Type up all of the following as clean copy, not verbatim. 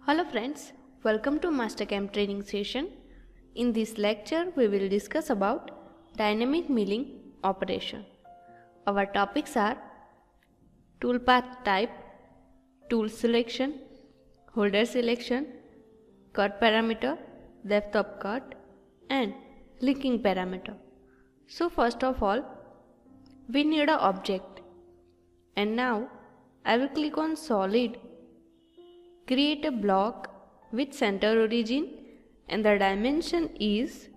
Hello friends, welcome to MasterCAM training session. In this lecture, we will discuss about dynamic milling operation. Our topics are toolpath type, tool selection, holder selection, cut parameter, depth of cut, and linking parameter. So first of all, we need an object. And now I will click on solid. Create a block with center origin and the dimension is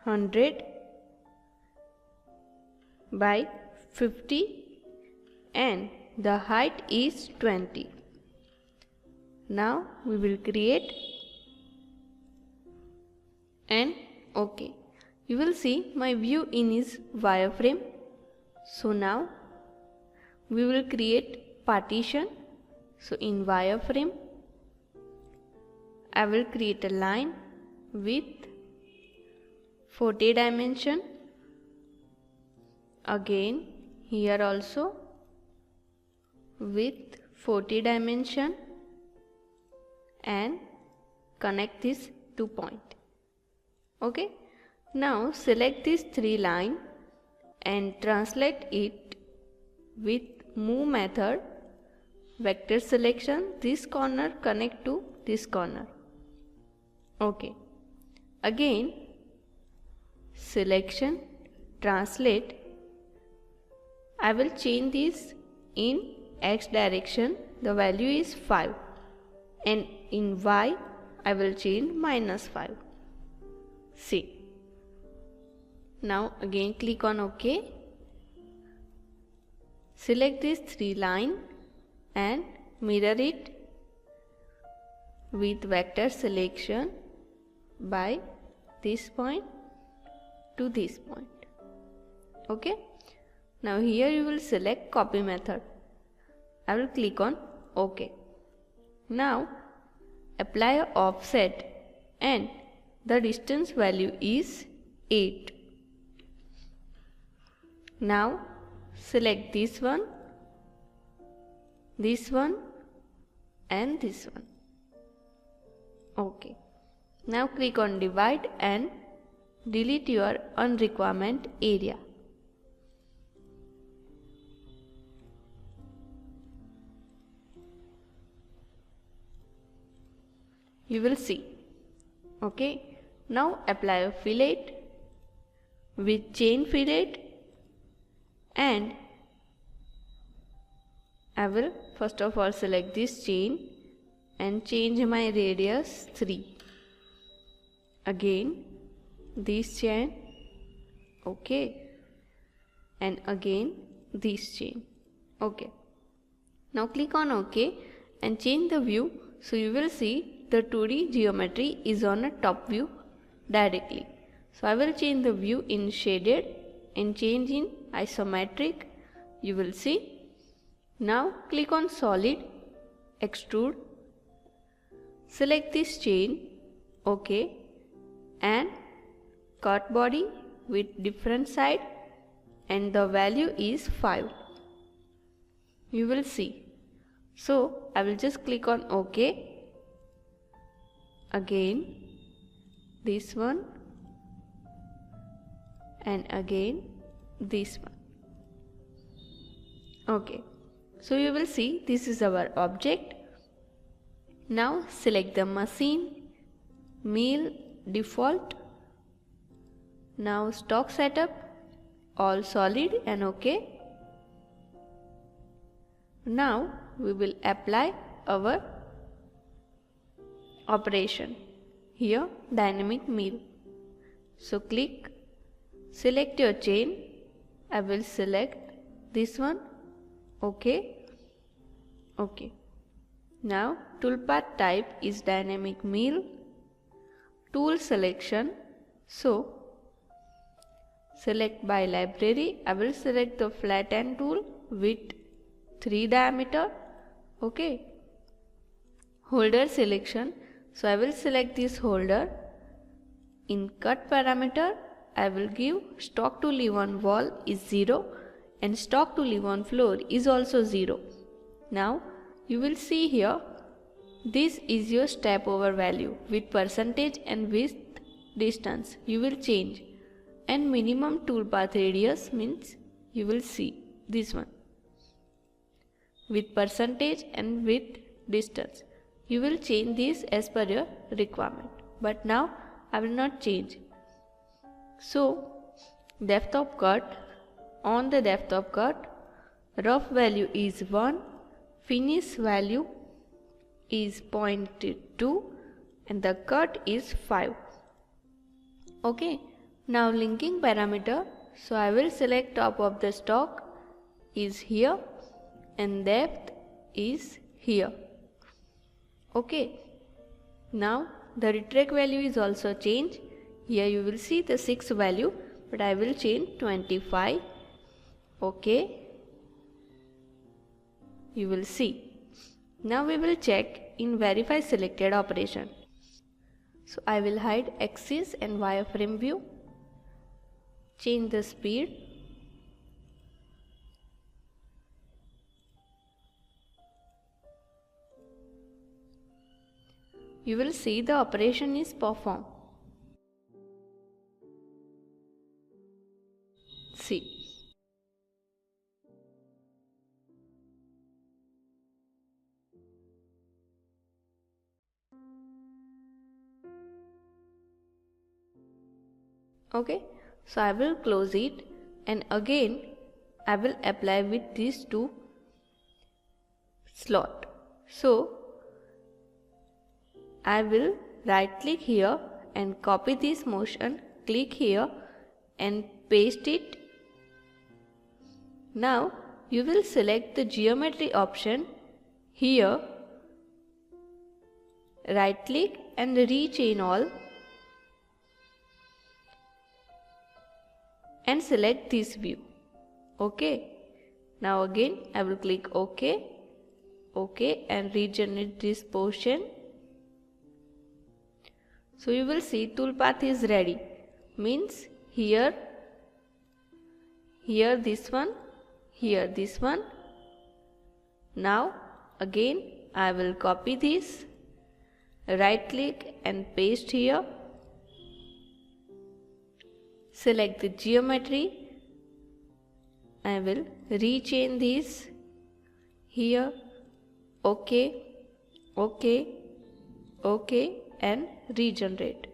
100 by 50 and the height is 20. Now we will create and OK. You will see my view in is wireframe. So now we will create partition. So in wireframe, I will create a line with 40 dimension. Again here also with 40 dimension and connect these 2 points. Okay. Now select these 3 lines and translate it with move method. Vector selection, this corner connect to this corner. Okay. Again, selection, translate. I will change this in X direction. The value is 5. And in Y, I will change -5. See. Now again click on OK. Select these 3 lines and mirror it with vector selection by this point to this point. Okay. Now here you will select copy method. I will click on OK. Now apply a offset and the distance value is 8. Now select this one and this one. Okay. Now click on divide and delete your unrequirement area. You will see. Okay. Now apply a fillet with chain fillet and I will first of all select this chain and change my radius 3. Again this chain, okay, and again this chain, okay. Now click on OK and change the view. So you will see the 2D geometry is on a top view directly. So I will change the view in shaded and change in isometric. You will see. Now click on solid, extrude, select this chain, OK, and cut body with different side and the value is 5. You will see. So I will just click on OK. Again this one and again this one. Okay. So you will see this is our object. Now select the machine, mill, default. Now stock setup, all solid and OK. Now we will apply our operation. Here dynamic mill. So click, select your chain. I will select this one. OK. OK. Now toolpath type is dynamic mill. Tool selection. So select by library. I will select the flatten tool with 3 diameter. OK. Holder selection. So I will select this holder. In cut parameter, I will give stock to live on wall is 0. And stock to live on floor is also 0. Now you will see here This is your step over value with percentage and with distance you will change, and minimum toolpath radius means you will see this one with percentage and with distance. You will change this as per your requirement, but now I will not change. So depth of cut, on the depth of cut, rough value is 1, finish value is 0.2 and the cut is 5. Okay, now linking parameter, so I will select top of the stock is here and depth is here. Okay, now the retract value is also changed. Here you will see the 6 value, but I will change 25. Okay, you will see. Now we will check in verify selected operation. So I will hide axis and wireframe view, change the speed, you will see the operation is performed. See. Okay, so I will close it and again I will apply with these two slot. So I will right click here and copy this motion, click here and paste it. Now you will select the geometry option here, right click and rechain all and select this view. Okay, now again I will click OK, OK and regenerate this portion. So you will see toolpath is ready, means here this one, here this one. Now again I will copy this, right click and paste here, select the geometry, I will rechain this here, OK, OK, OK and regenerate.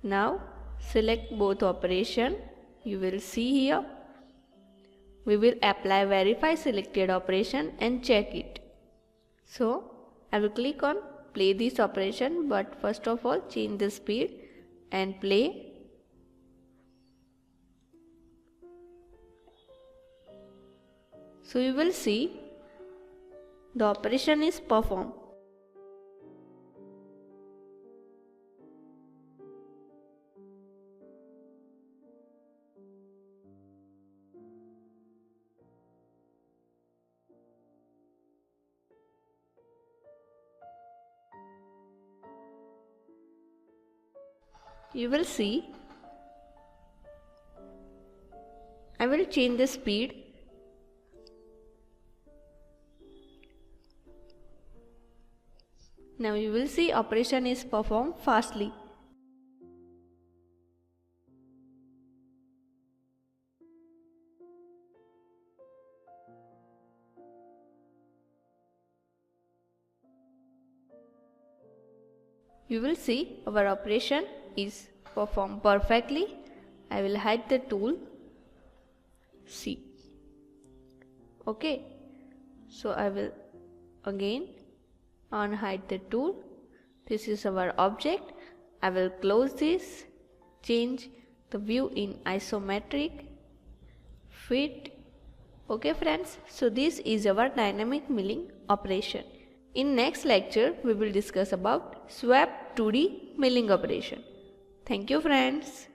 Now select both operation, you will see here. We will apply verify selected operation and check it. So I will click on play this operation, but first of all change the speed and play. So you will see the operation is performed. You will see, I will change the speed. Now you will see operation is performed fastly. You will see our operation is performed perfectly. I will hide the tool. See. Okay. So I will again unhide the tool. This is our object. I will close this. Change the view in isometric. Fit. Okay friends. So this is our dynamic milling operation. In next lecture we will discuss about swap 2D milling operation. Thank you friends.